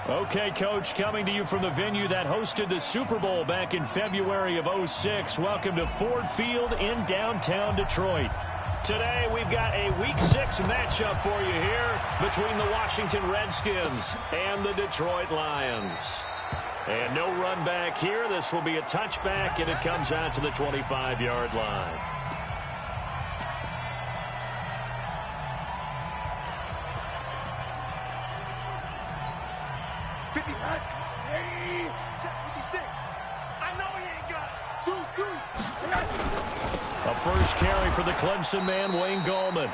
Okay, Coach, coming to you from the venue that hosted the Super Bowl back in February of '06. Welcome to Ford Field in downtown Detroit. Today, we've got a Week 6 matchup for you here between the Washington Redskins and the Detroit Lions. And no run back here. This will be a touchback, and it comes out to the 25-yard line. A first carry for the Clemson man, Wayne Gallman.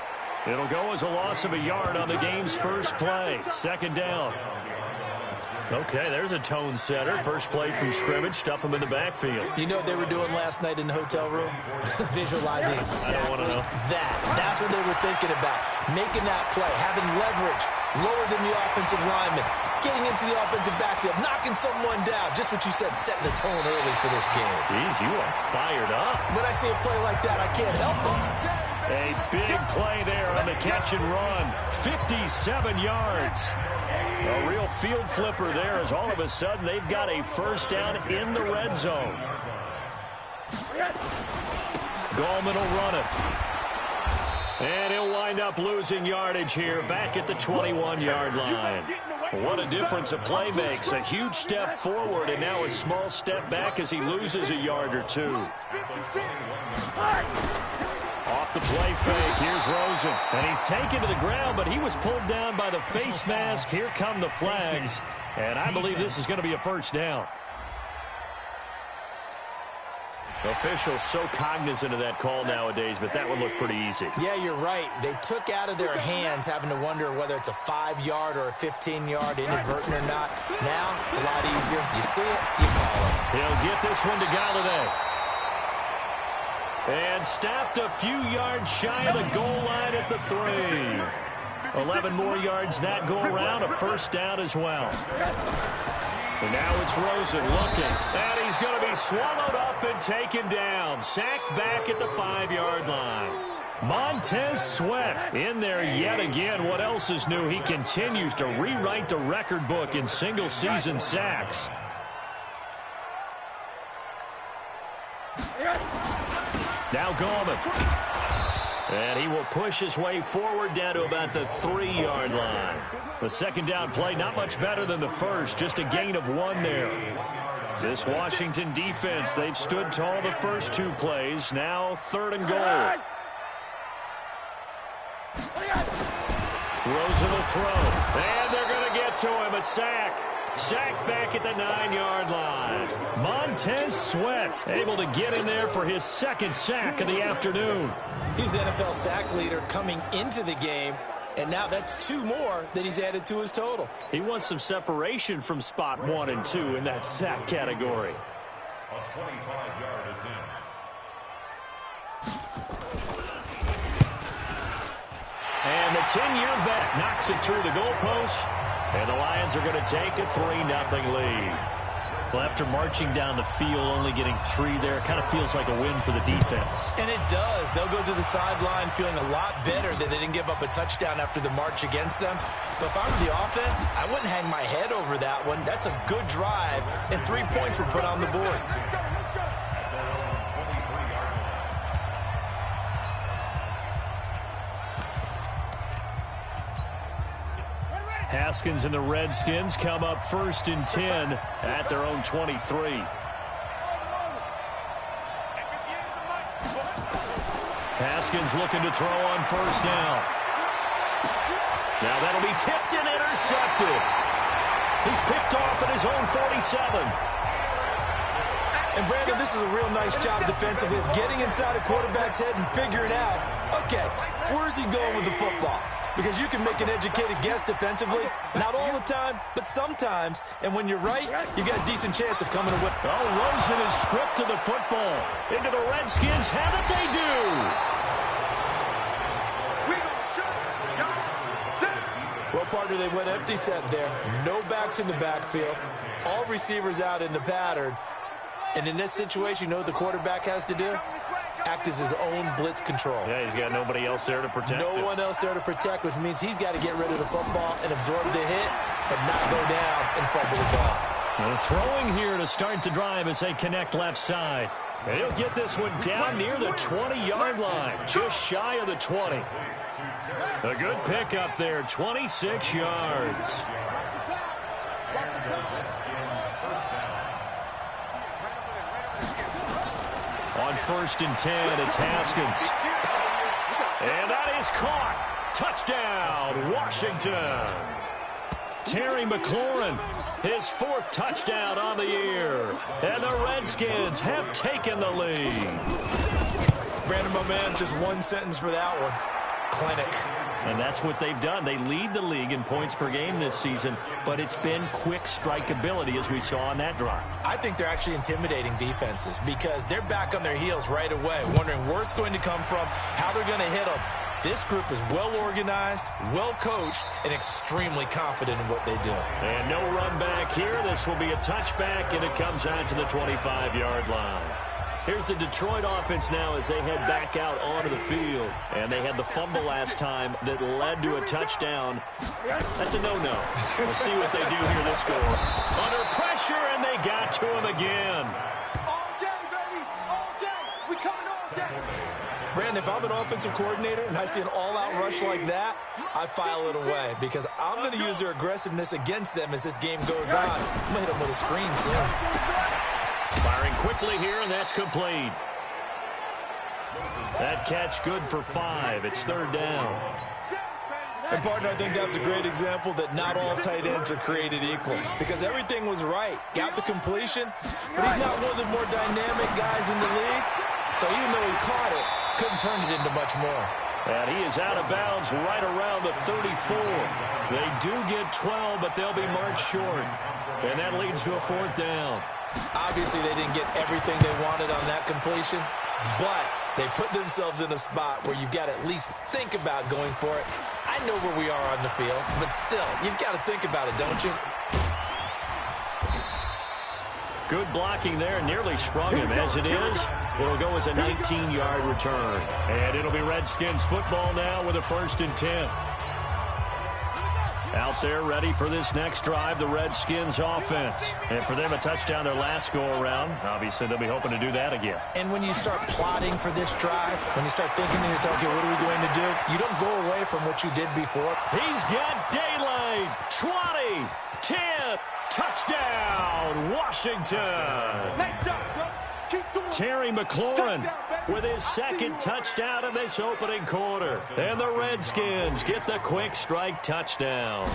It'll go as a loss of a yard on the game's first play. Second down. Okay, there's a tone setter. First play from scrimmage. Stuff him in the backfield. You know what they were doing last night in the hotel room? Visualizing exactly that. That's what they were thinking about. Making that play, having leverage, lower than the offensive lineman, getting into the offensive backfield, knocking someone down. Just what you said, setting the tone early for this game. Jeez, you are fired up. When I see a play like that, I can't help it. A big play there on the catch and run. 57 yards. A real field flipper there as all of a sudden they've got a first down in the red zone. Gallman will run it. And he'll wind up losing yardage here back at the 21-yard line. What a difference a play makes. A huge step forward and now a small step back as he loses a yard or two. Off the play fake, here's Rosen. And he's taken to the ground, but he was pulled down by the face mask. Here come the flags. And I believe this is going to be a first down. Officials so cognizant of that call nowadays, but that would look pretty easy. Yeah, you're right. They took out of their hands having to wonder whether it's a 5-yard or a 15-yard, inadvertent or not. Now, it's a lot easier. You see it, you call it. He'll get this one to Galladay. And stopped a few yards shy of the goal line at the 3. 11 more yards that go around, a first down as well. And now it's Rosen looking, and he's going to be swallowed up and taken down. Sacked back at the 5-yard line. Montez Sweat in there yet again. What else is new? He continues to rewrite the record book in single-season sacks. Now Gallman. And he will push his way forward down to about the 3-yard line. The second down play, not much better than the first, just a gain of 1 there. This Washington defense, they've stood tall the first 2 plays. Now 3rd and goal. Rosen will throw. And they're going to get to him, a sack. Sacked back at the 9-yard line. Montez Sweat able to get in there for his 2nd sack of the afternoon. He's NFL sack leader coming into the game, and now that's 2 more that he's added to his total. He wants some separation from spot 1 and 2 in that sack category. A 25-yard attempt. And the 10-year vet knocks it through the goalpost. And the Lions are going to take a 3-0 lead. Well, after marching down the field, only getting 3 there, kind of feels like a win for the defense. And it does. They'll go to the sideline feeling a lot better that they didn't give up a touchdown after the march against them. But if I were the offense, I wouldn't hang my head over that one. That's a good drive, and 3 points were put on the board. Haskins and the Redskins come up 1st and 10 at their own 23. Haskins looking to throw on 1st down. Now that'll be tipped and intercepted. He's picked off at his own 47. And Brandon, this is a real nice job defensively of getting inside a quarterback's head and figuring out, okay, where's he going with the football? Because you can make an educated guess defensively. Not all the time, but sometimes. And when you're right, you've got a decent chance of coming away. Oh, Rosen is stripped to the football. Into the Redskins. Have it they do. Well, partner, they went empty set there. No backs in the backfield. All receivers out in the pattern. And in this situation, you know what the quarterback has to do? act as his own blitz control. Yeah, he's got nobody else there to protect him. No one else there to protect, which means he's got to get rid of the football and absorb the hit, but not go down and fumble the ball. They're throwing here to start the drive as they connect left side. And he'll get this one down near the 20-yard line, just shy of the 20. A good pickup there, 26 yards. On 1st and 10, it's Haskins. And that is caught. Touchdown, Washington. Terry McLaurin, his 4th touchdown on the year. And the Redskins have taken the lead. Brandon, my man, just one sentence for that one. Clinic. And that's what they've done. They lead the league in points per game this season, but it's been quick strikeability as we saw on that drive. I think they're actually intimidating defenses because they're back on their heels right away, wondering where it's going to come from, how they're going to hit them. This group is well organized, well coached, and extremely confident in what they do. And no run back here. This will be a touchback, and it comes out to the 25-yard line. Here's the Detroit offense now as they head back out onto the field. And they had the fumble last time that led to a touchdown. That's a no-no. We'll see what they do here this score. Under pressure, and they got to him again. All day, baby. All day. We coming all day. Brandon, if I'm an offensive coordinator and I see an all-out rush like that, I file it away because I'm going to use their aggressiveness against them as this game goes on. I'm going to hit them with a screen soon. Firing quickly here, and that's complete. That catch good for 5. It's 3rd down. And, partner, I think that's a great example that not all tight ends are created equal because everything was right. Got the completion, but he's not one of the more dynamic guys in the league. So even though he caught it, couldn't turn it into much more. And he is out of bounds right around the 34. They do get 12, but they'll be marked short. And that leads to a 4th down. Obviously, they didn't get everything they wanted on that completion, but they put themselves in a spot where you've got to at least think about going for it. I know where we are on the field, but still, you've got to think about it, don't you? Good blocking there, nearly sprung him. As it is, it'll go as a 19-yard return. And it'll be Redskins football now with a 1st and 10. Out there ready for this next drive, the Redskins offense. And for them, a touchdown their last go-around. Obviously, they'll be hoping to do that again. And when you start plotting for this drive, when you start thinking to yourself, okay, what are we going to do? You don't go away from what you did before. He's got daylight. 20, 10, touchdown, Washington. Nice job, bro. Keep doing it. Terry McLaurin with his 2nd touchdown of this opening quarter. And the Redskins get the quick strike touchdown.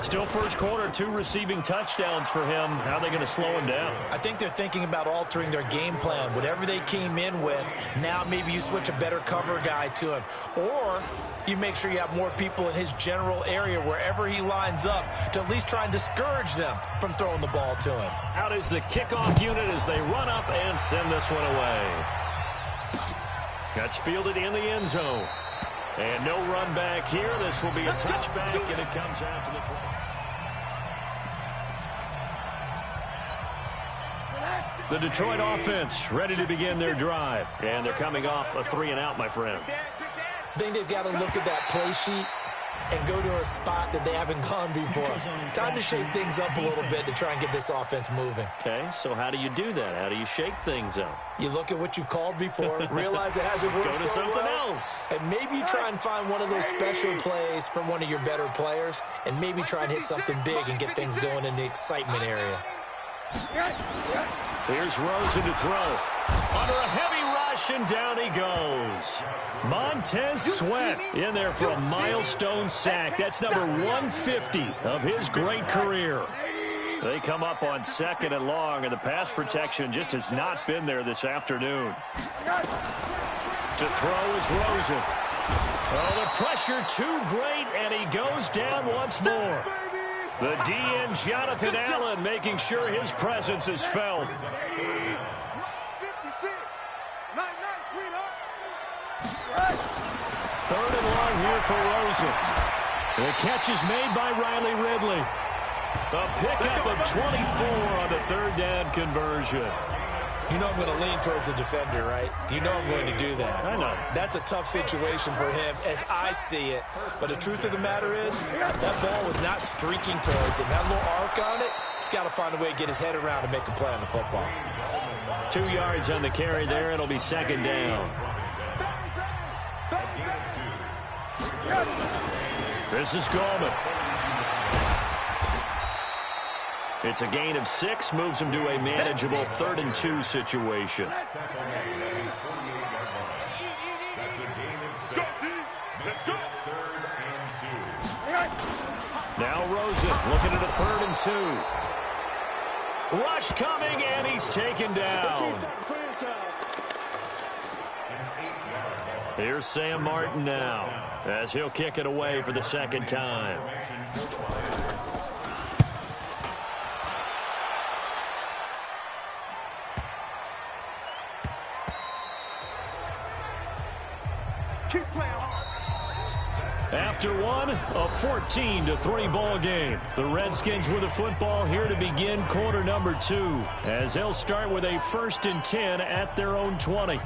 Still first quarter, 2 receiving touchdowns for him. How are they going to slow him down? I think they're thinking about altering their game plan. Whatever they came in with, now maybe you switch a better cover guy to him. Or you make sure you have more people in his general area wherever he lines up to at least try and discourage them from throwing the ball to him. Out is the kickoff unit as they run up and send this one away. That's fielded in the end zone. And no run back here. This will be a touchback, and it comes out to the 20. The Detroit offense ready to begin their drive. And they're coming off a 3-and-out, my friend. I think they've got to look at that play sheet and go to a spot that they haven't gone before. Time to shake things up a little bit to try and get this offense moving. Okay, so how do you do that? How do you shake things up? You look at what you've called before, realize it hasn't worked Go to so something well, else. and maybe you try and find one of those special plays from one of your better players, and maybe try and hit something big and get things going in the excitement area. Here's Rosen to throw. Under a heavy rush, and down he goes. Montez Sweat in there for a milestone sack. That's number 150 of his great career. They come up on 2nd and long, and the pass protection just has not been there this afternoon. To throw is Rosen. Oh, the pressure too great, and he goes down once more. The DN, Jonathan Allen, making sure his presence is felt. 3rd and long here for Rosen. The catch is made by Riley Ridley. A pickup of 24 on the 3rd down conversion. You know I'm going to lean towards the defender, right? You know I'm going to do that. I know. That's a tough situation for him as I see it. But the truth of the matter is, that ball was not streaking towards him. That little arc on it, he's got to find a way to get his head around and make a play on the football. 2 yards on the carry there. It'll be second down. This is Goldman. It's a gain of 6, moves him to a manageable 3rd and 2 situation. Now Rosen looking at a 3rd and 2. Rush coming, and he's taken down. Here's Sam Martin now, as he'll kick it away for the second time. After one, a 14-3 ball game. The Redskins with the football here to begin quarter number 2, as they'll start with a 1st and 10 at their own 20.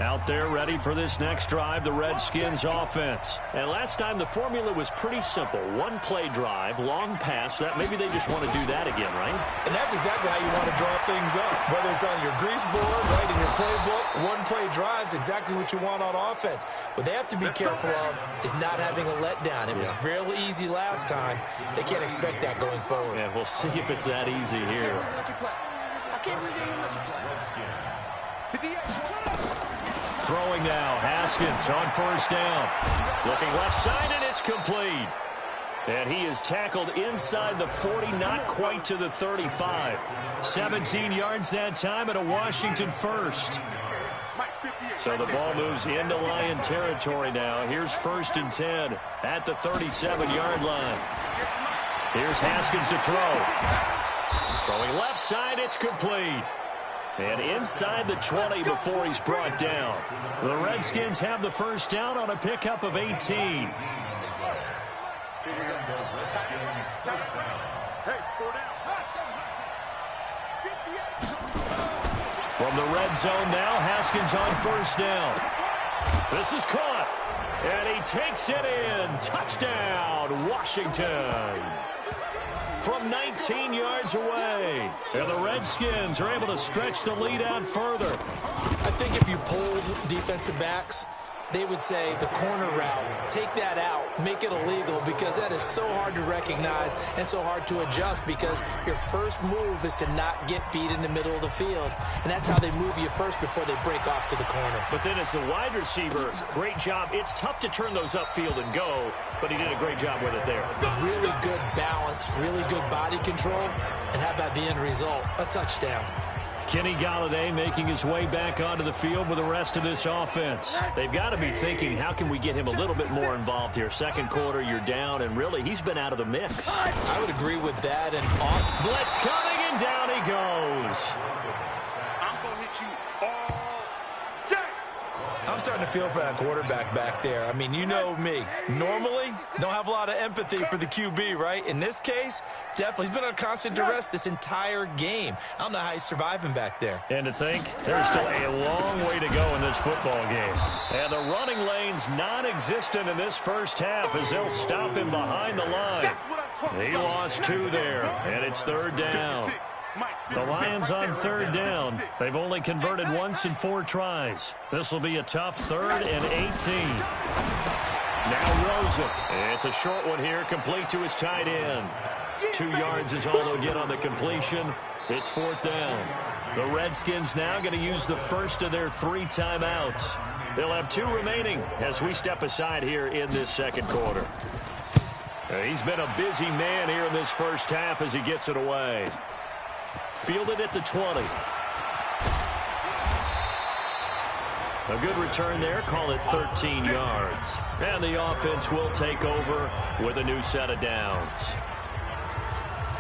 Out there ready for this next drive, the Redskins offense. And last time the formula was pretty simple. 1-play drive, long pass. That maybe they just want to do that again, right? And that's exactly how you want to draw things up. Whether it's on your grease board, right, in your playbook, 1-play drive's exactly what you want on offense. What they have to be careful of is not having a letdown. It was real easy last time. They can't expect that going forward. Yeah, we'll see if it's that easy here. Throwing now, Haskins on 1st down. Looking left side, and it's complete. And he is tackled inside the 40, not quite to the 35. 17 yards that time, and a Washington 1st. So the ball moves into Lion territory now. Here's 1st and 10 at the 37-yard line. Here's Haskins to throw. Throwing left side, it's complete. And inside the 20 before he's brought down. The Redskins have the 1st down on a pickup of 18. From the red zone now, Haskins on 1st down. This is caught. And he takes it in. Touchdown, Washington. From 19 yards away. And the Redskins are able to stretch the lead out further. I think if you polled defensive backs, they would say the corner route, take that out, make it illegal, because that is so hard to recognize and so hard to adjust, because your first move is to not get beat in the middle of the field. And that's how they move you first before they break off to the corner. But then as the wide receiver, great job. It's tough to turn those upfield and go, but he did a great job with it there. Really good balance, really good body control, and how about the end result? A touchdown. Kenny Golladay making his way back onto the field with the rest of this offense. They've got to be thinking, how can we get him a little bit more involved here? Second quarter, you're down, and really, he's been out of the mix. I would agree with that. And blitz coming, and down he goes. I'm going to hit you all day. I'm starting to feel for that quarterback back there. I mean, you know me. Normally, don't have a lot of empathy for the QB, right? In this case, definitely. He's been on constant duress this entire game. I don't know how he's surviving back there. And to think, there's still a long way to go in this football game. And the running lane's non-existent in this first half as they'll stop him behind the line. He lost 2 there, and it's 3rd down. The Lions on 3rd down. They've only converted once in 4 tries. This will be a tough 3rd and 18. Now Rosen. It's a short one here, complete to his tight end. 2 yards is all they'll get on the completion. It's 4th down. The Redskins now going to use the first of their 3 timeouts. They'll have 2 remaining as we step aside here in this second quarter. He's been a busy man here in this first half as he gets it away. Fielded at the 20. A good return there. Call it 13 yards. And the offense will take over with a new set of downs.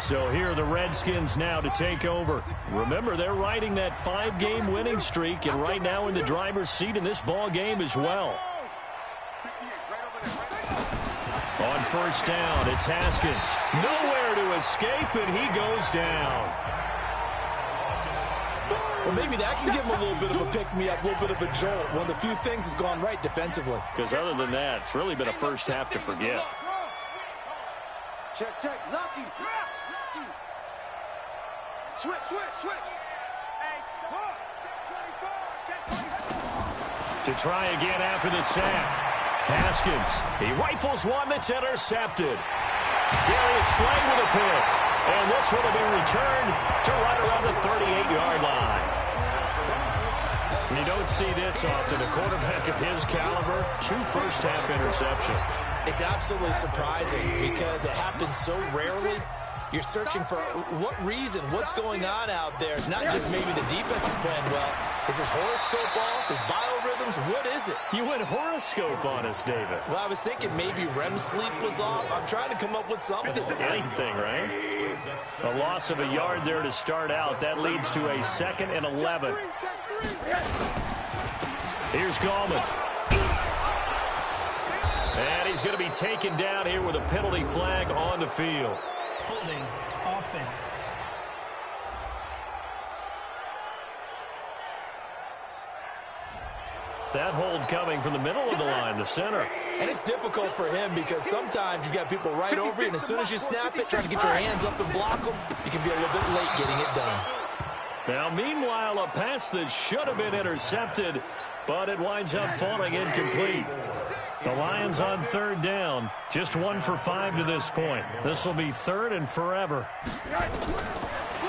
So here are the Redskins now to take over. Remember, they're riding that 5-game winning streak, and right now in the driver's seat in this ball game as well. On first down, it's Haskins. Nowhere to escape, and he goes down. Well, maybe that can give him a little bit of a pick-me-up, a little bit of a jolt. One of the few things that's gone right defensively. Because other than that, it's really been a first half to forget. Check, check. Lucky. Switch. To try again after the sack. Haskins, he rifles one that's intercepted. Darius Slay with a pick. And this one will be returned to right around the 38-yard line. You don't see this often. A quarterback of his caliber, 2 first-half interceptions. It's absolutely surprising because it happens so rarely. You're searching for what reason, what's going on out there. It's not just maybe the defense is playing well. Is his horoscope off? His biorhythms? What is it? You went horoscope on us, David. Well, I was thinking maybe REM sleep was off. I'm trying to come up with something. Anything, right? A loss of a yard there to start out. That leads to a 2nd and 11. Here's Gallman. And he's going to be taken down here with a penalty flag on the field. Holding offense. That hold coming from the middle of the line, the center. And it's difficult for him because sometimes you've got people right over you, and as soon as you snap it, trying to get your hands up and block them, you can be a little bit late getting it done. Now, meanwhile, a pass that should have been intercepted, but it winds up falling incomplete. The Lions on 3rd down, just 1 for 5 to this point. This will be 3rd and forever.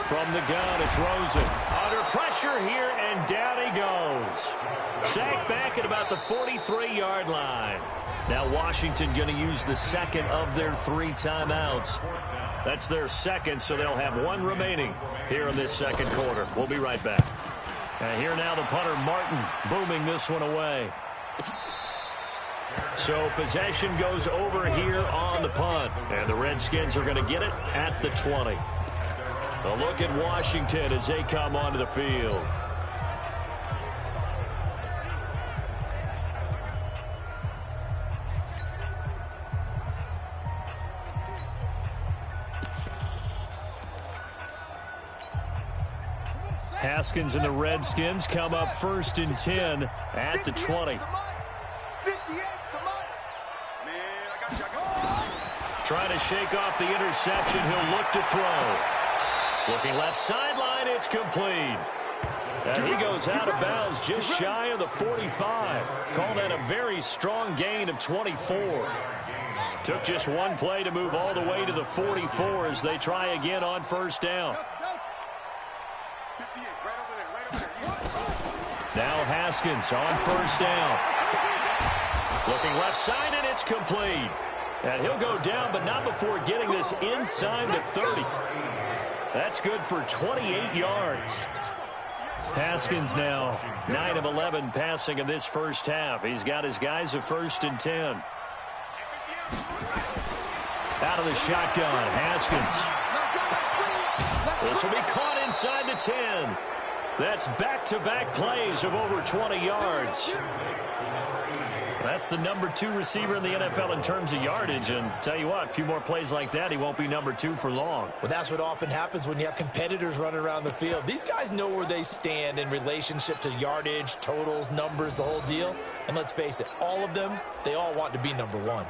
From the gun, it's Rosen. Under pressure here, and down he goes. Sacked back at about the 43-yard line. Now Washington going to use the 2nd of their 3 timeouts. That's their 2nd, so they'll have 1 remaining here in this 2nd quarter. We'll be right back. And here now the punter, Martin, booming this one away. So possession goes over here on the punt. And the Redskins are going to get it at the 20. A look at Washington as they come onto the field. Haskins and the Redskins come up 1st and 10 at the 20. Trying to shake off the interception. He'll look to throw. Looking left sideline. It's complete. And he goes out of bounds just shy of the 45. Call that a very strong gain of 24. Took just 1 play to move all the way to the 44 as they try again on 1st down. Now Haskins on 1st down. Looking left side, and it's complete. And he'll go down, but not before getting this inside the 30. That's good for 28 yards. Haskins now 9 of 11 passing in this first half. He's got his guys at 1st and 10. Out of the shotgun, Haskins. This will be caught inside the 10. That's back-to-back plays of over 20 yards. That's the number 2 receiver in the NFL in terms of yardage. And tell you what, a few more plays like that, he won't be number 2 for long. Well, that's what often happens when you have competitors running around the field. These guys know where they stand in relationship to yardage, totals, numbers, the whole deal. And let's face it, all of them, they all want to be number 1.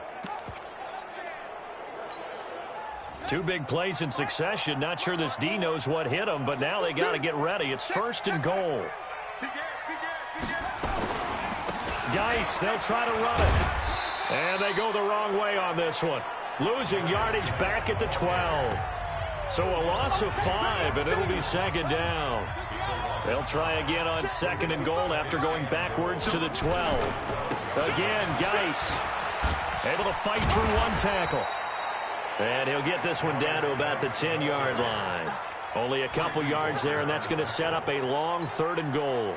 2 big plays in succession. Not sure this D knows what hit him, but now they got to get ready. It's 1st and goal. Geis, they'll try to run it. And they go the wrong way on this one. Losing yardage back at the 12. So a loss of 5, and it'll be 2nd down. They'll try again on 2nd and goal after going backwards to the 12. Again, Geis able to fight through 1 tackle. And he'll get this one down to about the 10-yard line. Only a couple yards there, and that's going to set up a long 3rd and goal.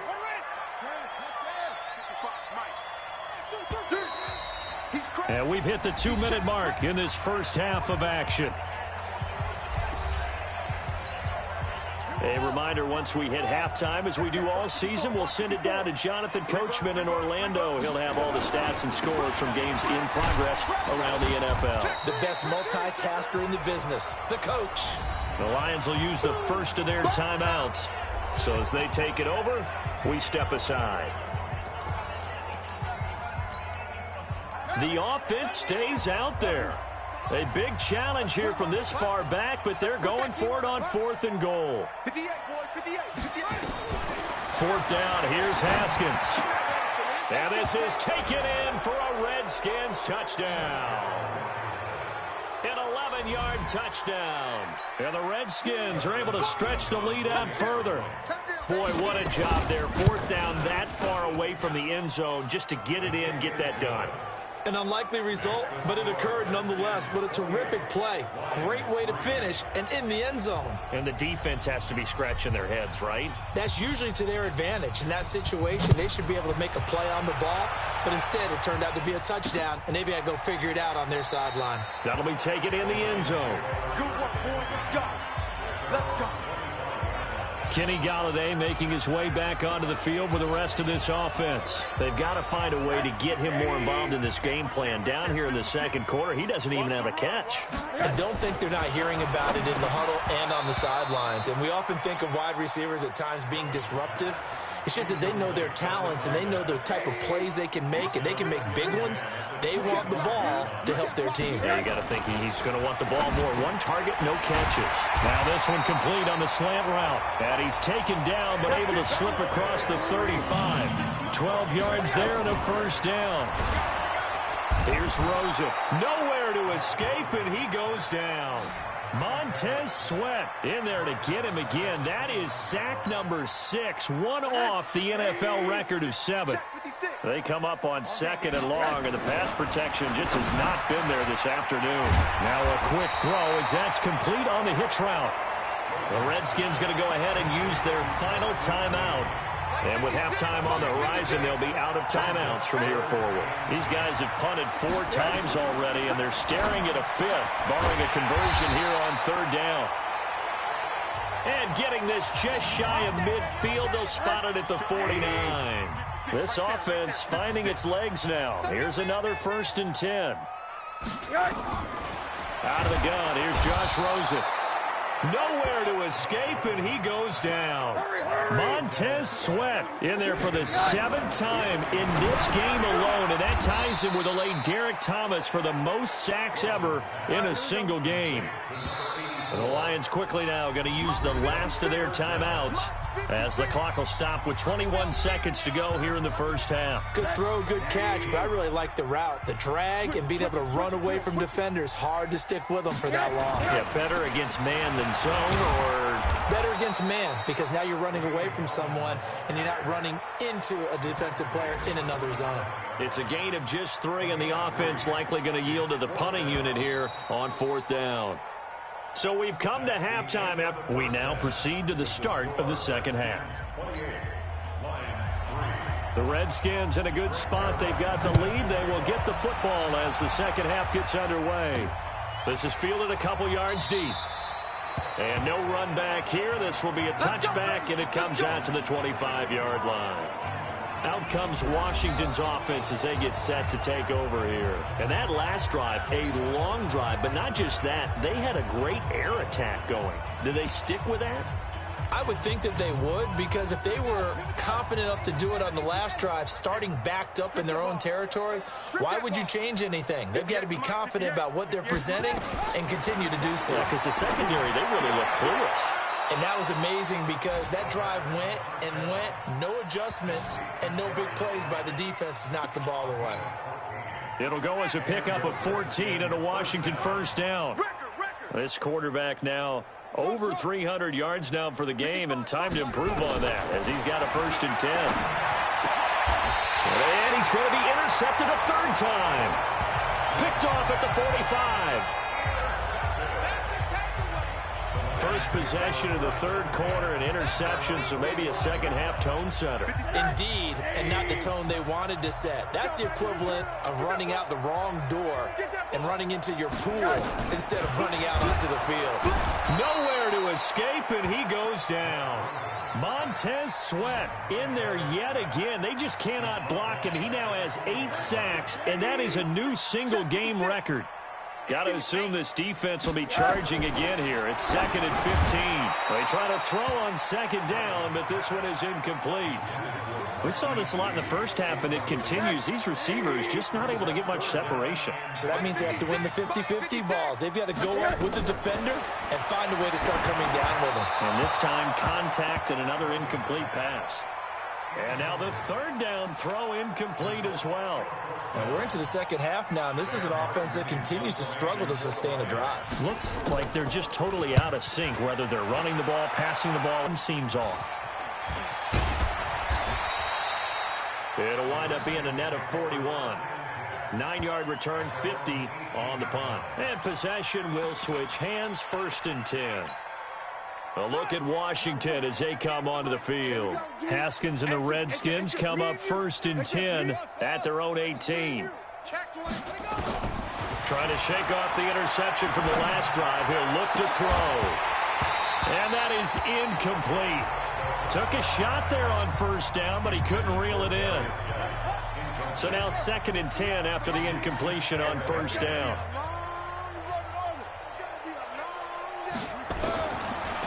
And we've hit the 2-minute mark in this first half of action. A reminder, once we hit halftime, as we do all season, we'll send it down to Jonathan Coachman in Orlando. He'll have all the stats and scores from games in progress around the NFL. The best multitasker in the business, the coach. The Lions will use the first of their timeouts. So as they take it over, we step aside. The offense stays out there. A big challenge here from this far back, but they're going for it on 4th and goal. 4th down, here's Haskins. And this is taken in for a Redskins touchdown. An 11-yard touchdown. And the Redskins are able to stretch the lead out further. Boy, what a job there. 4th down that far away from the end zone just to get it in, get that done. An unlikely result, but it occurred nonetheless. What a terrific play. Great way to finish and in the end zone. And the defense has to be scratching their heads, right? That's usually to their advantage. In that situation, they should be able to make a play on the ball, but instead it turned out to be a touchdown, and they've got to go figure it out on their sideline. That'll be taken in the end zone. Good work, boys. Let's go. Let's go. Kenny Golladay making his way back onto the field with the rest of this offense. They've got to find a way to get him more involved in this game plan. Down here in the second quarter, he doesn't even have a catch. I don't think they're not hearing about it in the huddle and on the sidelines. And we often think of wide receivers at times being disruptive. It's just that they know their talents and they know the type of plays they can make, and they can make big ones. They want the ball to help their team. Yeah, you got to think he's going to want the ball more. One target, no catches. Now this one complete on the slant route. And he's taken down but able to slip across the 35. 12 yards there and a first down. Here's Rosen. Nowhere to escape, and he goes down. Montez Sweat in there to get him again. That is sack number 6, one off the NFL record of 7. They come up on 2nd and long, and the pass protection just has not been there this afternoon. Now a quick throw as that's complete on the hitch route. The Redskins going to go ahead and use their final timeout. And with halftime on the horizon, they'll be out of timeouts from here forward. These guys have punted 4 times already, and they're staring at a 5th, barring a conversion here on 3rd down. And getting this just shy of midfield, they'll spot it at the 49. This offense finding its legs now. Here's another 1st and 10. Out of the gun, here's Josh Rosen. Nowhere to escape, and he goes down. Montez Sweat in there for the 7th time in this game alone, and that ties him with the late Derek Thomas for the most sacks ever in a single game. And the Lions quickly now going to use the last of their timeouts as the clock will stop with 21 seconds to go here in the first half. Good throw, good catch, but I really like the route. The drag and being able to run away from defenders. Hard to stick with them for that long. Yeah, better against man than zone, or better against man, because now you're running away from someone and you're not running into a defensive player in another zone. It's a gain of just 3, and the offense likely going to yield to the punting unit here on 4th down. So we've come to halftime. We now proceed to the start of the second half. The Redskins in a good spot. They've got the lead. They will get the football as the second half gets underway. This is fielded a couple yards deep. And no run back here. This will be a touchback, and it comes out to the 25-yard line. Out comes Washington's offense as they get set to take over here. And that last drive, a long drive, but not just that. They had a great air attack going. Do they stick with that? I would think that they would, because if they were confident enough to do it on the last drive, starting backed up in their own territory, why would you change anything? They've got to be confident about what they're presenting and continue to do so. Yeah, because the secondary, they really look clueless. And that was amazing because that drive went and went, no adjustments, and no big plays by the defense to knock the ball away. It'll go as a pickup of 14 and a Washington first down. This quarterback now over 300 yards now for the game, and time to improve on that as he's got a 1st and 10. And he's going to be intercepted a 3rd time. Picked off at the 45. First possession of the 3rd quarter, an interception, so maybe a second-half tone setter. Indeed, and not the tone they wanted to set. That's the equivalent of running out the wrong door and running into your pool instead of running out onto the field. Nowhere to escape, and he goes down. Montez Sweat in there yet again. They just cannot block him. He now has 8 sacks, and that is a new single-game record. Got to assume this defense will be charging again here. It's 2nd and 15. They try to throw on 2nd down, but this one is incomplete. We saw this a lot in the first half, and it continues. These receivers just not able to get much separation. So that means they have to win the 50-50 balls. They've got to go up with the defender and find a way to start coming down with them. And this time, contact and another incomplete pass. And now the 3rd down throw incomplete as well. And we're into the second half now, and this is an offense that continues to struggle to sustain a drive. Looks like they're just totally out of sync, whether they're running the ball, passing the ball, seems off. It'll wind up being a net of 41. 9-yard return, 50 on the punt. And possession will switch hands, 1st and 10. A look at Washington as they come onto the field. Haskins and the Redskins come up 1st and 10 at their own 18. Trying to shake off the interception from the last drive. He'll look to throw. And that is incomplete. Took a shot there on 1st down, but he couldn't reel it in. So now 2nd and 10 after the incompletion on 1st down.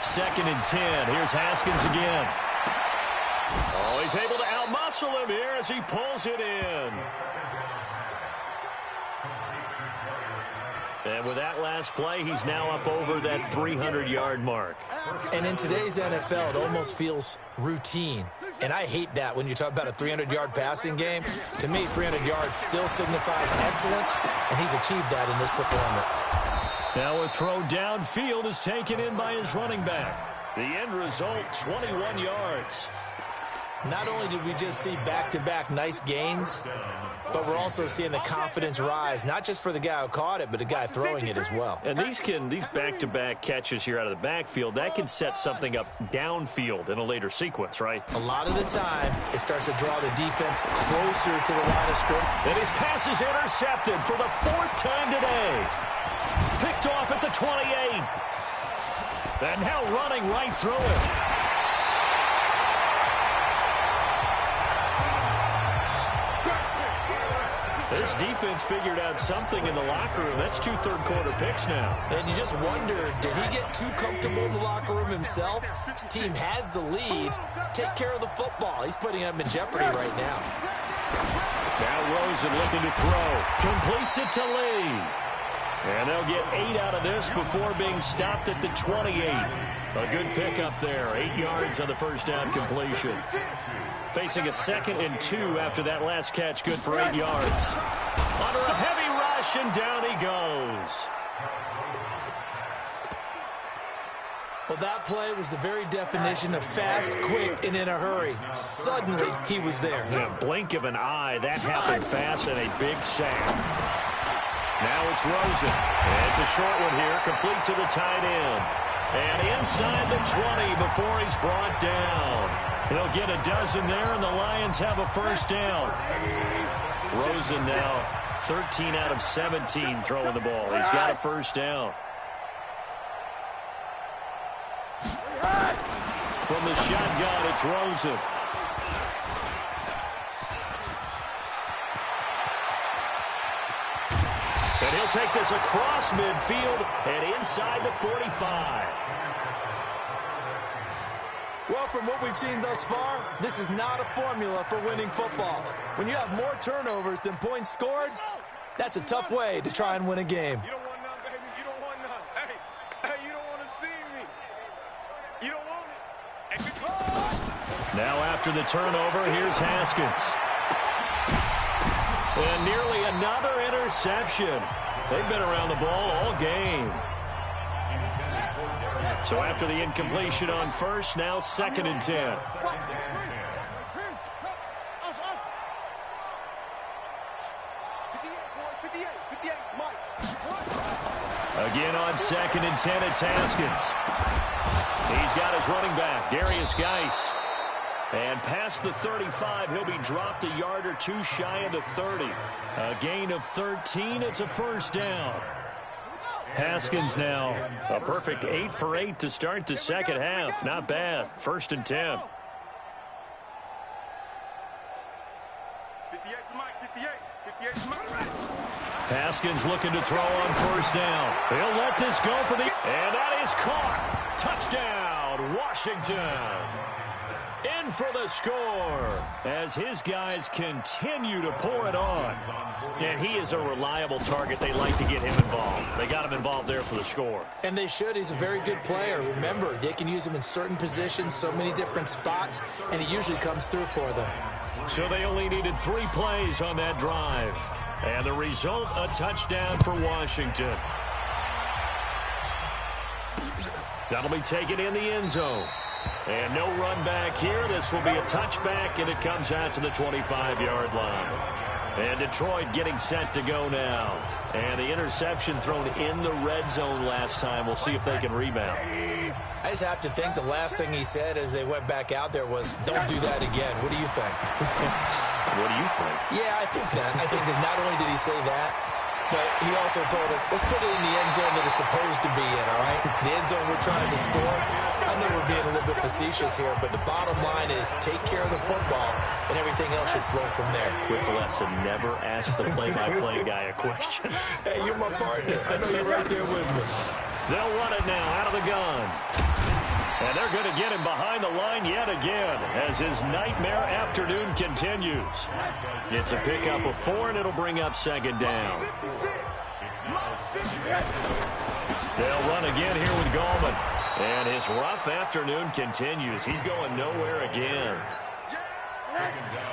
2nd and 10. Here's Haskins again. Oh, he's able to outmuscle him here as he pulls it in. And with that last play, he's now up over that 300-yard mark. And in today's NFL, it almost feels routine. And I hate that when you talk about a 300-yard passing game. To me, 300 yards still signifies excellence, and he's achieved that in this performance. Now a throw downfield is taken in by his running back. The end result, 21 yards. Not only did we just see back-to-back nice gains, but we're also seeing the confidence rise, not just for the guy who caught it, but the guy throwing it as well. And these back-to-back catches here out of the backfield, that can set something up downfield in a later sequence, right? A lot of the time, it starts to draw the defense closer to the line of scrimmage. And his pass is intercepted for the 4th time today. Picked off at the 28. And now running right through it. This defense figured out something in the locker room. That's 2 third-quarter picks now. And you just wonder, did he get too comfortable in the locker room himself? His team has the lead. Take care of the football. He's putting them in jeopardy right now. Now Rosen looking to throw. Completes it to Lee. And they'll get 8 out of this before being stopped at the 28. A good pickup there. 8 yards on the 1st down completion. Facing a 2nd and 2 after that last catch, good for 8 yards. Under a heavy rush, and down he goes. Well, that play was the very definition of fast, quick, and in a hurry. Suddenly, he was there. In a blink of an eye, that happened fast, and a big sack. Now it's Rosen. And it's a short one here, complete to the tight end. And inside the 20 before he's brought down. He'll get a dozen there, and the Lions have a 1st down. Rosen now 13 out of 17 throwing the ball. He's got a 1st down. From the shotgun, it's Rosen. And he'll take this across midfield and inside the 45. Well, from what we've seen thus far, this is not a formula for winning football. When you have more turnovers than points scored, that's a tough way to try and win a game. You don't want none, baby. You don't want none. Hey, you don't want to see me. You don't want it. Hey, now after the turnover, here's Haskins. And nearly another interception. They've been around the ball all game. So after the incompletion on 1st, now 2nd and 10. Again on 2nd and 10, it's Haskins. He's got his running back, Darius Geis. And past the 35, he'll be dropped a yard or 2 shy of the 30. A gain of 13, it's a 1st down. Haskins now a perfect 8 for 8 to start the second half. Not bad. 1st and 10. 58 to Mike, 58. 58 to Mike. Haskins looking to throw on 1st down. He'll let this go for the... And that is caught. Touchdown, Washington. In for the score as his guys continue to pour it on. And he is a reliable target. They like to get him involved. They got him involved there for the score. And they should. He's a very good player. Remember, they can use him in certain positions, so many different spots, and he usually comes through for them. So they only needed 3 plays on that drive. And the result, a touchdown for Washington. That'll be taken in the end zone. And no run back here. This will be a touchback, and it comes out to the 25-yard line. And Detroit getting set to go now. And the interception thrown in the red zone last time. We'll see if they can rebound. I just have to think the last thing he said as they went back out there was, don't do that again. What do you think? What do you think? Yeah, I think that. I think that not only did he say that, but he also told him, let's put it in the end zone that it's supposed to be in, all right? The end zone we're trying to score. I know we're being a little bit facetious here, but the bottom line is take care of the football, and everything else should flow from there. Quick lesson, never ask the play-by-play guy a question. Hey, you're my partner. I know you're right there with me. They'll run it now out of the gun. And they're going to get him behind the line yet again as his nightmare afternoon continues. It's a pickup of 4, and it'll bring up 2nd down. They'll run again here with Gallman. And his rough afternoon continues. He's going nowhere again.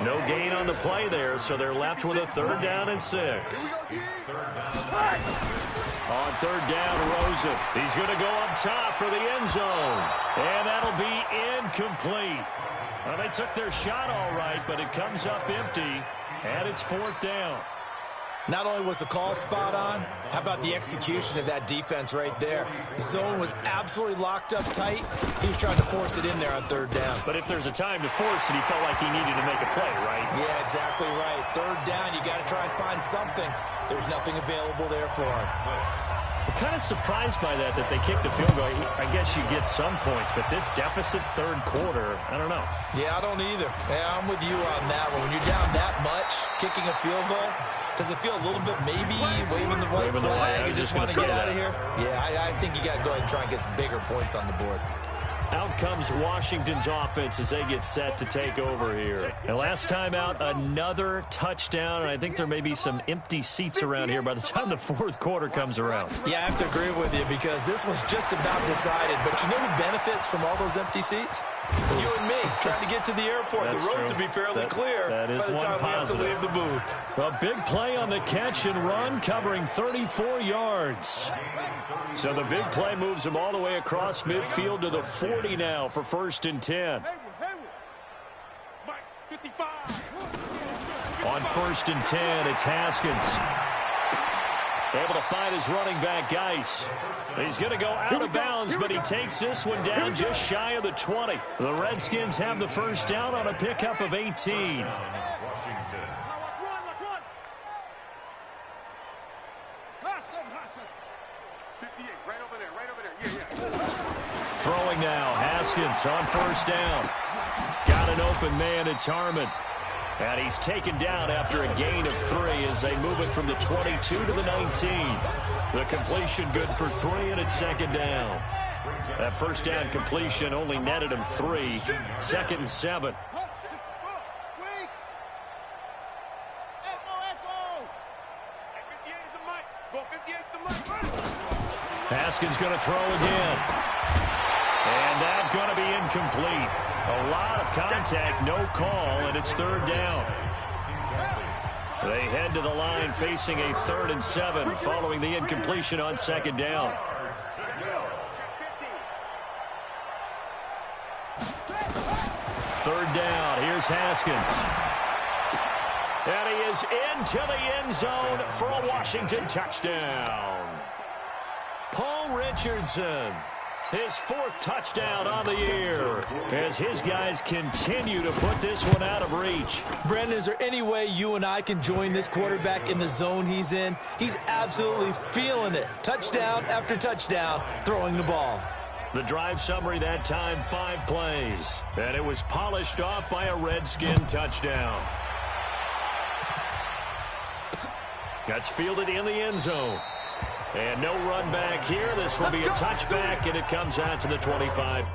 No gain on the play there, so they're left with a 3rd down and 6. On 3rd down, Rosen. He's going to go up top for the end zone. And that'll be incomplete. Well, they took their shot all right, but it comes up empty. And it's 4th down. Not only was the call spot on, how about the execution of that defense right there? The zone was absolutely locked up tight. He was trying to force it in there on 3rd down. But if there's a time to force it, he felt like he needed to make a play, right? Yeah, exactly right. 3rd down, you got to try and find something. There's nothing available there for him. I'm kind of surprised by that they kicked a field goal. I guess you get some points, but this deficit 3rd quarter, I don't know. Yeah, I don't either. Yeah, I'm with you on that one. When you're down that much, kicking a field goal, does it feel a little bit maybe waving the white flag? You just want to get out of here? Yeah, I think you got to go ahead and try and get some bigger points on the board. Out comes Washington's offense as they get set to take over here. And last time out, another touchdown. And I think there may be some empty seats around here by the time the 4th quarter comes around. Yeah, I have to agree with you because this was just about decided. But you know who benefits from all those empty seats? You and me, trying to get to the airport. That's the road true. to be fairly clear that is by the time positive. we have to leave the booth. A big play on the catch and run, covering 34 yards. So the big play moves him all the way across midfield to the 40 now for 1st and 10. Mike, 55. On 1st and 10, it's Haskins. Able to find his running back, Geis. He's going to go out of bounds, but he takes this one down just shy of the 20. The Redskins have the 1st down on a pickup of 18. Let's run. 58, right over there. Yeah. Throwing now, Haskins on 1st down. Got an open man, it's Harmon. And he's taken down after a gain of 3 as they move it from the 22 to the 19. The completion good for 3, and it's 2nd down. That 1st down completion only netted him 3. 2nd and 7. Haskins going to throw again. And that's going to be incomplete. A lot of contact, no call, and it's 3rd down. They head to the line facing a 3rd and 7 following the incompletion on 2nd down. Third down, here's Haskins. And he is into the end zone for a Washington touchdown. Paul Richardson His fourth touchdown on the year as his guys continue to put this one out of reach. Brandon, is there any way you and I can join this quarterback in the zone he's in? He's absolutely feeling it. Touchdown after touchdown, throwing the ball. The drive summary that time, 5 plays. And it was polished off by a Redskin touchdown. That's fielded in the end zone. And no run back here. This will be a touchback, and it comes out to the 25.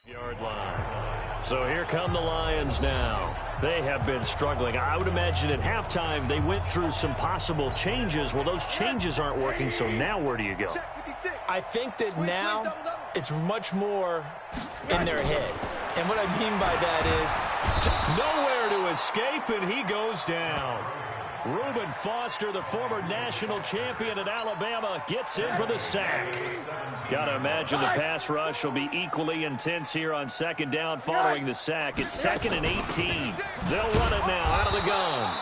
Yard line. So here come the Lions now. They have been struggling. I would imagine at halftime they went through some possible changes. Well, those changes aren't working, so now where do you go? I think that now it's much more in their head. And what I mean by that is nowhere to escape, and he goes down. Reuben Foster, the former national champion at Alabama, gets in for the sack. Got to imagine the pass rush will be equally intense here on second down following the sack. It's 2nd and 18. They'll run it now out of the gun.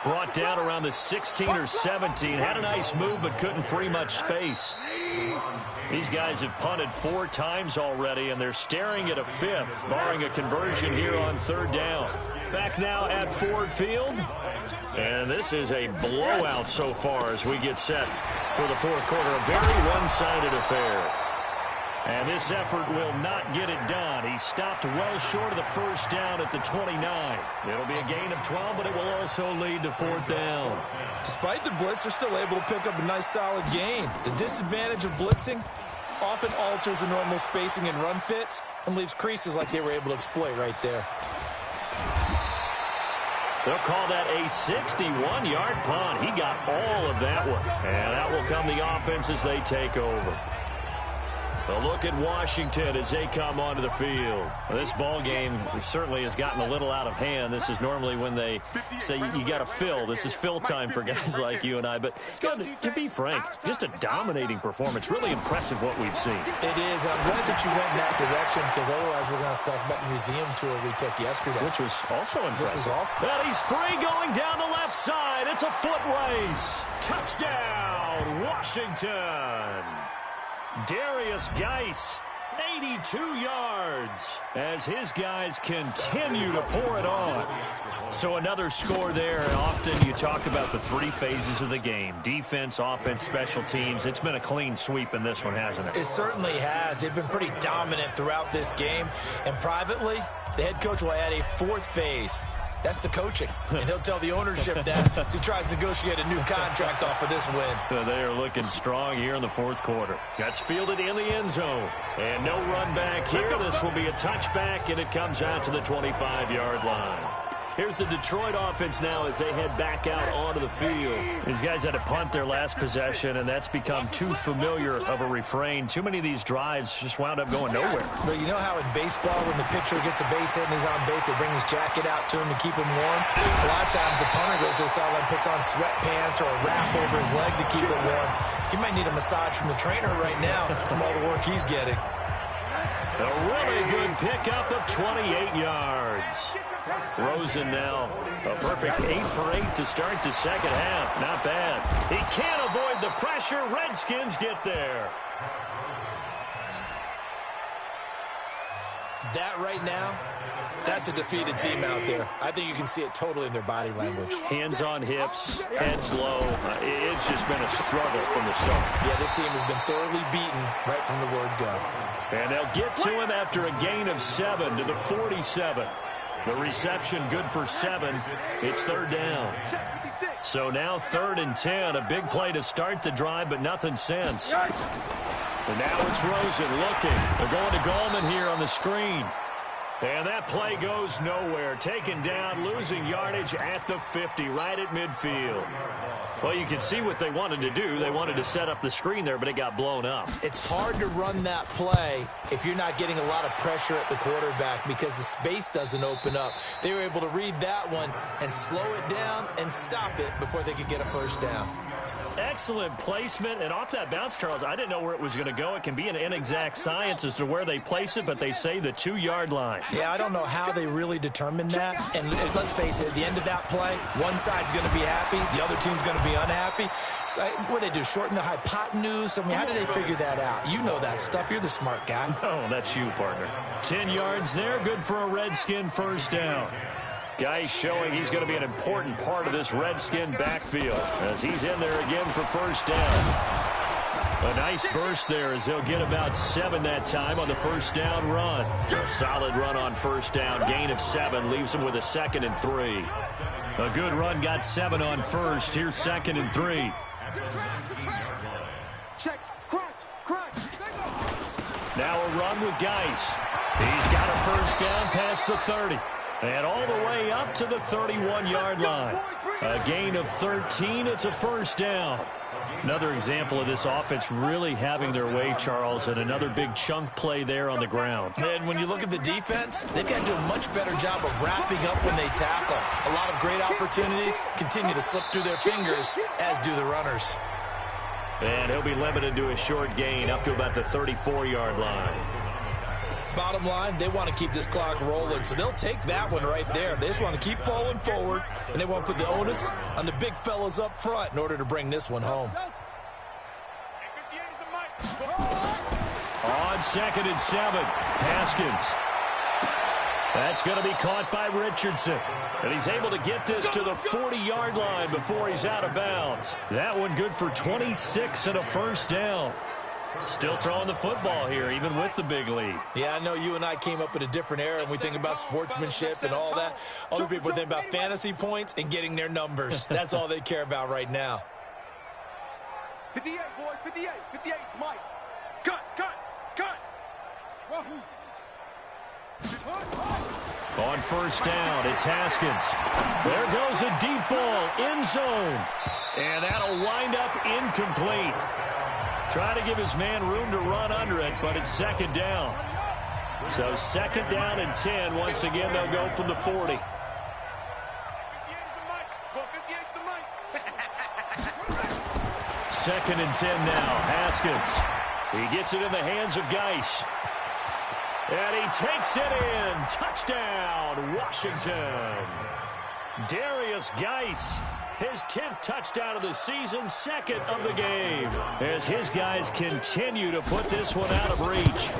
Brought down around the 16 or 17. Had a nice move but couldn't free much space. These guys have punted 4 times already, and they're staring at a 5th, barring a conversion here on 3rd down. Back now at Ford Field. And this is a blowout so far as we get set for the 4th quarter. A very one-sided affair. And this effort will not get it done. He stopped well short of the 1st down at the 29. It'll be a gain of 12, but it will also lead to 4th down. despite the blitz, they're still able to pick up a nice solid gain. The disadvantage of blitzing often alters the normal spacing and run fits and leaves creases like they were able to exploit right there. They'll call that a 61-yard punt. He got all of that one. And that will come the offense as they take over. A look at Washington as they come onto the field. Well, this ball game certainly has gotten a little out of hand. This is normally when they say you got to fill. This is fill time for guys like you and I. But you know, to be frank, just a dominating performance. Really impressive what we've seen. It is. I'm glad that you went in that direction because otherwise we're going to have to talk about the museum tour we took yesterday. Which was also impressive. And he's free going down the left side. It's a foot race. Touchdown, Washington. Darius Geis, 82 yards, as his guys continue to pour it on. So another score there, and often you talk about the three phases of the game. Defense, offense, special teams. It's been a clean sweep in this one, hasn't it? It certainly has. They've been pretty dominant throughout this game. And privately, the head coach will add a fourth phase. That's the coaching. And he'll tell the ownership that as he tries to negotiate a new contract off of this win. They are looking strong here in the fourth quarter. That's fielded in the end zone. And no run back here. This will be a touchback, and it comes out to the 25-yard line. Here's the Detroit offense now as they head back out onto the field. These guys had to punt their last possession, and that's become too familiar of a refrain. Too many of these drives just wound up going nowhere. But you know how in baseball, when the pitcher gets a base hit and he's on base, they bring his jacket out to him to keep him warm? A lot of times the punter goes to the sideline, puts on sweatpants or a wrap over his leg to keep it warm. He might need a massage from the trainer right now from all the work he's getting. A really good pickup of 28 yards. Rosen now a perfect 8 for 8 to start the second half. Not bad. He can't avoid the pressure. Redskins get there. That right now, that's a defeated team out there. I think you can see it totally in their body language. Hands on hips, heads low. It's just been a struggle from the start. Yeah, this team has been thoroughly beaten right from the word go. And they'll get to him after a gain of 7 to the 47. The reception good for 7. It's third down. So now 3rd and 10. A big play to start the drive, but nothing since. And now it's Rosen looking. They're going to Gallman here on the screen. And that play goes nowhere. Taken down, losing yardage at the 50, right at midfield. Well, you can see what they wanted to do. They wanted to set up the screen there, but it got blown up. It's hard to run that play if you're not getting a lot of pressure at the quarterback because the space doesn't open up. They were able to read that one and slow it down and stop it before they could get a first down. Excellent placement, and off that bounce, Charles, I didn't know where it was going to go. It can be an inexact science as to where they place it, but they say the 2-yard line. Yeah, I don't know how they really determined that. And let's face it, at the end of that play, one side's going to be happy, the other team's going to be unhappy. So, what do they do, shorten the hypotenuse? I mean, how do they figure that out? You know that stuff. You're the smart guy. Oh, that's you, partner. 10 yards there, good for a Redskin first down. Guy showing he's going to be an important part of this Redskin backfield as he's in there again for first down. A nice burst there as they'll get about 7 that time on the first down run. A solid run on first down. Gain of 7 leaves them with a 2nd and 3. A good run got 7 on first. Here's 2nd and 3. Check. Crunch. Now a run with Geis. He's got a first down past the 30. And all the way up to the 31-yard line. A gain of 13. It's a first down. Another example of this offense really having their way, Charles, and another big chunk play there on the ground. And when you look at the defense, they've got to do a much better job of wrapping up when they tackle. A lot of great opportunities continue to slip through their fingers, as do the runners. And he'll be limited to a short gain up to about the 34-yard line. Bottom line, they want to keep this clock rolling, so they'll take that one right there. They just want to keep falling forward, and they want to put the onus on the big fellas up front in order to bring this one home. On 2nd and 7, Haskins. That's going to be caught by Richardson. And he's able to get this to the 40-yard line before he's out of bounds. That one good for 26 and a first down. Still throwing the football here, even with the big lead. Yeah, I know you and I came up in a different era, and we think about sportsmanship and all that. Other people think about fantasy points and getting their numbers. That's all they care about right now. 58, boys, 58. 58, Mike. Cut. Wahoo. On first down, it's Haskins. There goes a deep ball, end zone. And that'll wind up incomplete. Trying to give his man room to run under it, but it's 2nd down. So 2nd down and 10. Once again, they'll go from the 40. 2nd and 10 now. Haskins. He gets it in the hands of Geis. And he takes it in. Touchdown, Washington. Darius Geis. His 10th touchdown of the season, 2nd of the game, as his guys continue to put this one out of reach.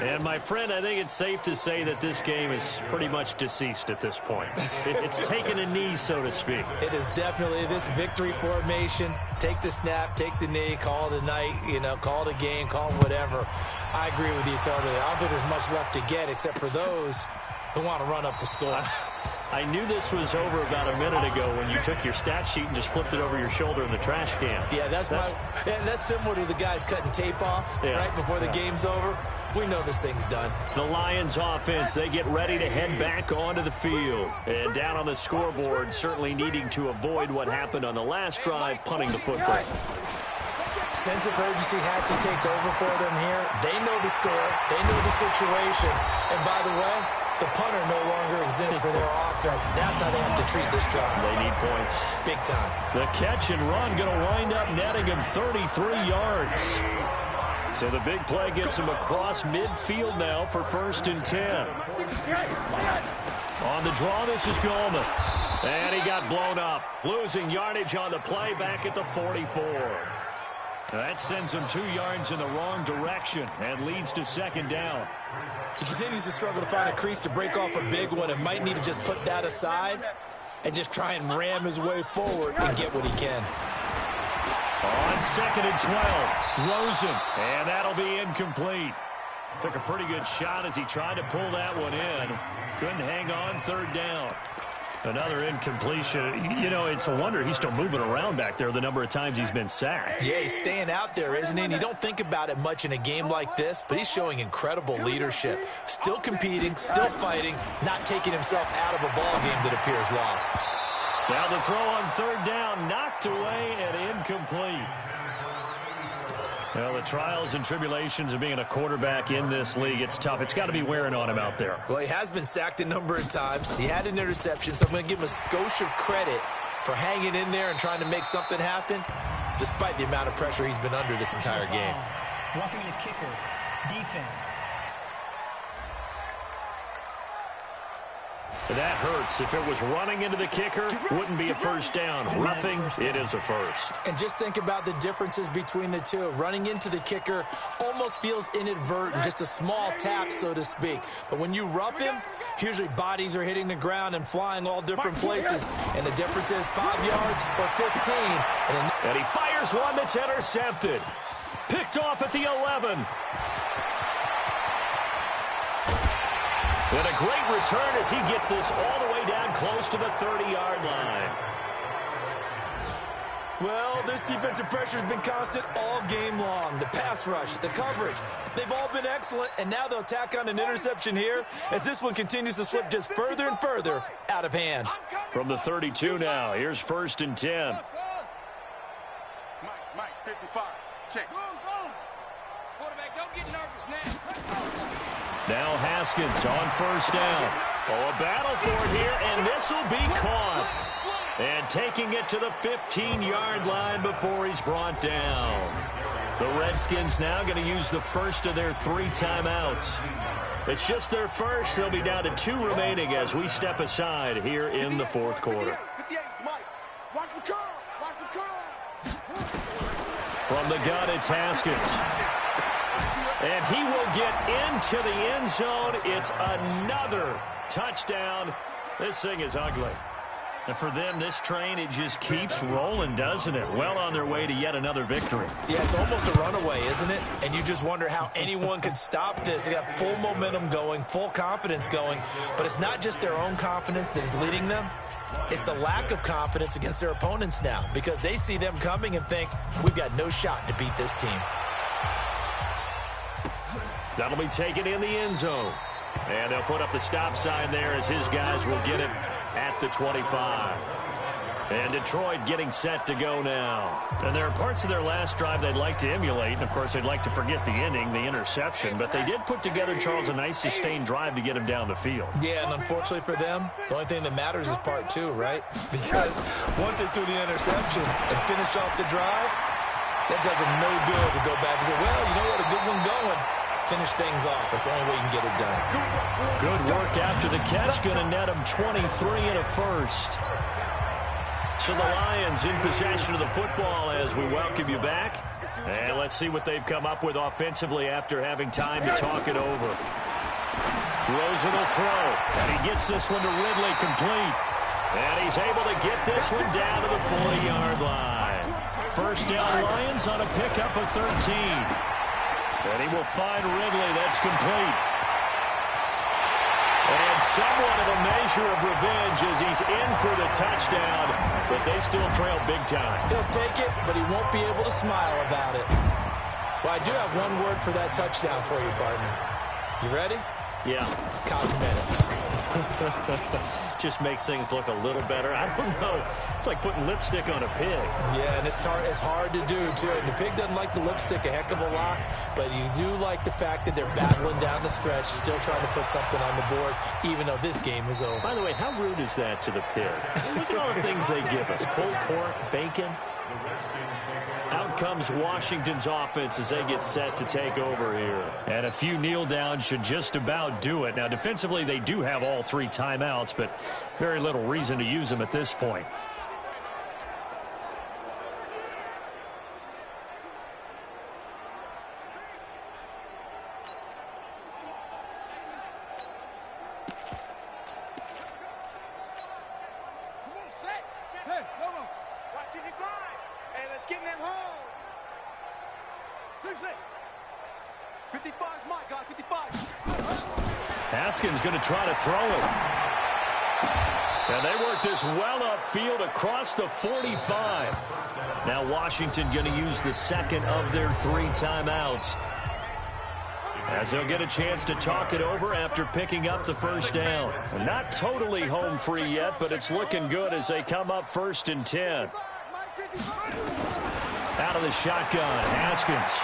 And, my friend, I think it's safe to say that this game is pretty much deceased at this point. It's taken a knee, so to speak. It is definitely this victory formation. Take the snap, take the knee, call it a night, call it a game, call it whatever. I agree with you totally. I don't think there's much left to get except for those who want to run up the score. I knew this was over about a minute ago when you took your stat sheet and just flipped it over your shoulder in the trash can. Yeah, that's similar to the guys cutting tape off right before the game's over. We know this thing's done. The Lions offense, they get ready to head back onto the field. And down on the scoreboard, certainly needing to avoid what happened on the last drive, punting the football. Sense of urgency has to take over for them here. They know the score. They know the situation. And by the way, the punter no longer exists for their offense. That's how they have to treat this drive. They need points. Big time. The catch and run going to wind up netting him 33 yards. So the big play gets him across midfield now for 1st and 10. On the draw, this is Goldman. And he got blown up. Losing yardage on the play back at the 44. That sends him 2 yards in the wrong direction and leads to 2nd down. He continues to struggle to find a crease to break off a big one and might need to just put that aside and just try and ram his way forward and get what he can. On 2nd and 12, Rosen, and that'll be incomplete. Took a pretty good shot as he tried to pull that one in. Couldn't hang on, 3rd down. Another incompletion. You know, it's a wonder he's still moving around back there the number of times he's been sacked. Yeah, he's staying out there, isn't he? And you don't think about it much in a game like this, but he's showing incredible leadership. Still competing, still fighting, not taking himself out of a ball game that appears lost. Now the throw on third down, knocked away and incomplete. Well, the trials and tribulations of being a quarterback in this league, it's tough. It's got to be wearing on him out there. Well, he has been sacked a number of times. He had an interception, so I'm going to give him a skosh of credit for hanging in there and trying to make something happen, despite the amount of pressure he's been under this entire game. Roughing the kicker, defense. That hurts. If it was running into the kicker, wouldn't be a first down. Roughing, it is a first. And just think about the differences between the two. Running into the kicker almost feels inadvertent, just a small tap, so to speak. But when you rough him, usually bodies are hitting the ground and flying all different places. And the difference is 5 yards or 15. And he fires one that's intercepted. Picked off at the 11. And a great return as he gets this all the way down close to the 30-yard line. Well, this defensive pressure has been constant all game long. The pass rush, the coverage, they've all been excellent, and now they'll tack on an interception here as this one continues to slip just further and further out of hand. From the 32 now, here's 1st and 10. Mike, 55. Check. Go. Quarterback, don't get nervous now. Now Haskins on 1st down. Oh, a battle for it here, and this will be caught. And taking it to the 15-yard line before he's brought down. The Redskins now going to use the first of their 3 timeouts. It's just their first. They'll be down to 2 remaining as we step aside here in the 4th quarter. 58, Mike. Watch the curl. From the gun, it's Haskins. And he will get into the end zone. It's another touchdown. This thing is ugly. And for them, this train, it just keeps rolling, doesn't it? Well on their way to yet another victory. Yeah, it's almost a runaway, isn't it? And you just wonder how anyone could stop this. They got full momentum going, full confidence going. But it's not just their own confidence that is leading them. It's the lack of confidence against their opponents now because they see them coming and think, we've got no shot to beat this team. That'll be taken in the end zone. And they'll put up the stop sign there as his guys will get it at the 25. And Detroit getting set to go now. And there are parts of their last drive they'd like to emulate. And, of course, they'd like to forget the inning, the interception. But they did put together, Charles, a nice sustained drive to get him down the field. Yeah, and unfortunately for them, the only thing that matters is part 2, right? Because once they threw the interception and finished off the drive, that does them no good to go back and say, well, you know what, a good one going. Finish things off. That's the only way you can get it done. Good work after the catch. Going to net him 23 and a first. So the Lions in possession of the football as we welcome you back. And let's see what they've come up with offensively after having time to talk it over. Rosen will throw. And he gets this one to Ridley complete. And he's able to get this one down to the 40-yard line. First down Lions on a pickup of 13. And he will find Ridley. That's complete. And somewhat of a measure of revenge as he's in for the touchdown, but they still trail big time. He'll take it, but he won't be able to smile about it. Well, I do have one word for that touchdown for you, partner. You ready? Yeah. Cosmetics. Just makes things look a little better. I don't know. It's like putting lipstick on a pig. Yeah, and it's hard to do, too. And the pig doesn't like the lipstick a heck of a lot, but you do like the fact that they're battling down the stretch, still trying to put something on the board, even though this game is over. By the way, how rude is that to the pig? Look at all the things they give us. Pulled pork, bacon. Out comes Washington's offense as they get set to take over here. And a few kneel downs should just about do it. Now, defensively, they do have all 3 timeouts, but very little reason to use them at this point. Haskins going to try to throw it. And they work this well upfield across the 45. Now Washington going to use the second of their 3 timeouts, as they'll get a chance to talk it over after picking up the first down. Not totally home free yet, but it's looking good as they come up 1st and 10. Out of the shotgun, Haskins.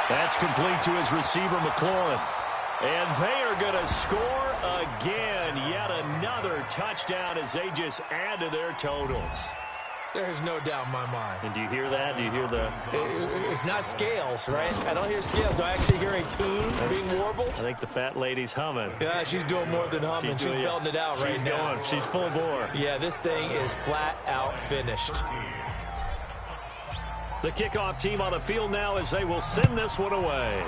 That's complete to his receiver, McLaurin. And they are going to score again. Yet another touchdown as they just add to their totals. There's no doubt in my mind. And do you hear that? Do you hear the... It's not scales, right? I don't hear scales. Do I actually hear a tune being warbled? I think the fat lady's humming. Yeah, she's doing more than humming. She's belting it out right now. She's full bore. Yeah, this thing is flat out finished. The kickoff team on the field now as they will send this one away.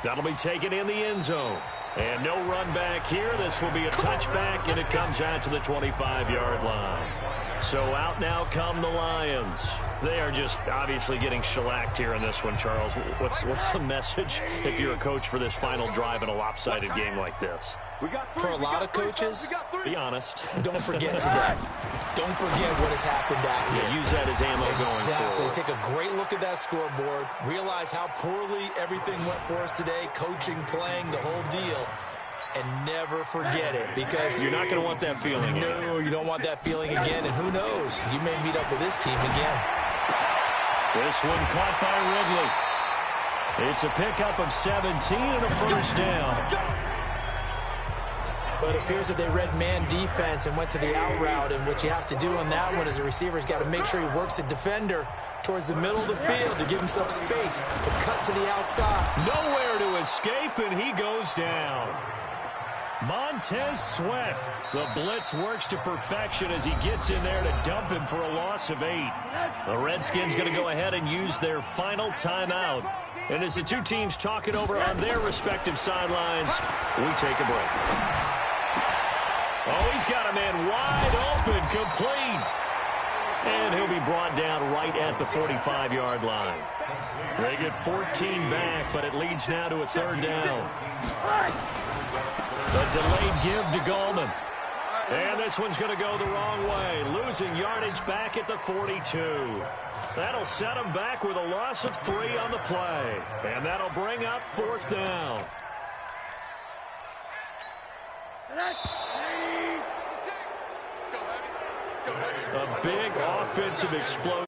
That'll be taken in the end zone. And no run back here. This will be a touchback, and it comes out to the 25-yard line. So out now come the Lions. They are just obviously getting shellacked here in this one, Charles. What's the message if you're a coach for this final drive in a lopsided game like this? For a lot of coaches, be honest. Don't forget today. Don't forget what has happened out here. Yeah, use that as ammo going forward. Take a great look at that scoreboard. Realize how poorly everything went for us today. Coaching, playing, the whole deal. And never forget it, because you're not going to want that feeling again. No, you don't want that feeling again. And who knows? You may meet up with this team again. This one caught by Ridley. It's a pickup of 17 and a first down. But it appears that they read man defense and went to the out route, and what you have to do on that one is the receiver's got to make sure he works the defender towards the middle of the field to give himself space to cut to the outside. Nowhere to escape, and he goes down. Montez Sweat. The blitz works to perfection as he gets in there to dump him for a loss of 8. The Redskins going to go ahead and use their final timeout. And as the two teams talk it over on their respective sidelines, we take a break. Oh, he's got a man wide open, complete. And he'll be brought down right at the 45-yard line. They get 14 back, but it leads now to a 3rd down. The delayed give to Gallman. And this one's going to go the wrong way, losing yardage back at the 42. That'll set him back with a loss of 3 on the play. And that'll bring up 4th down. A big offensive explosion.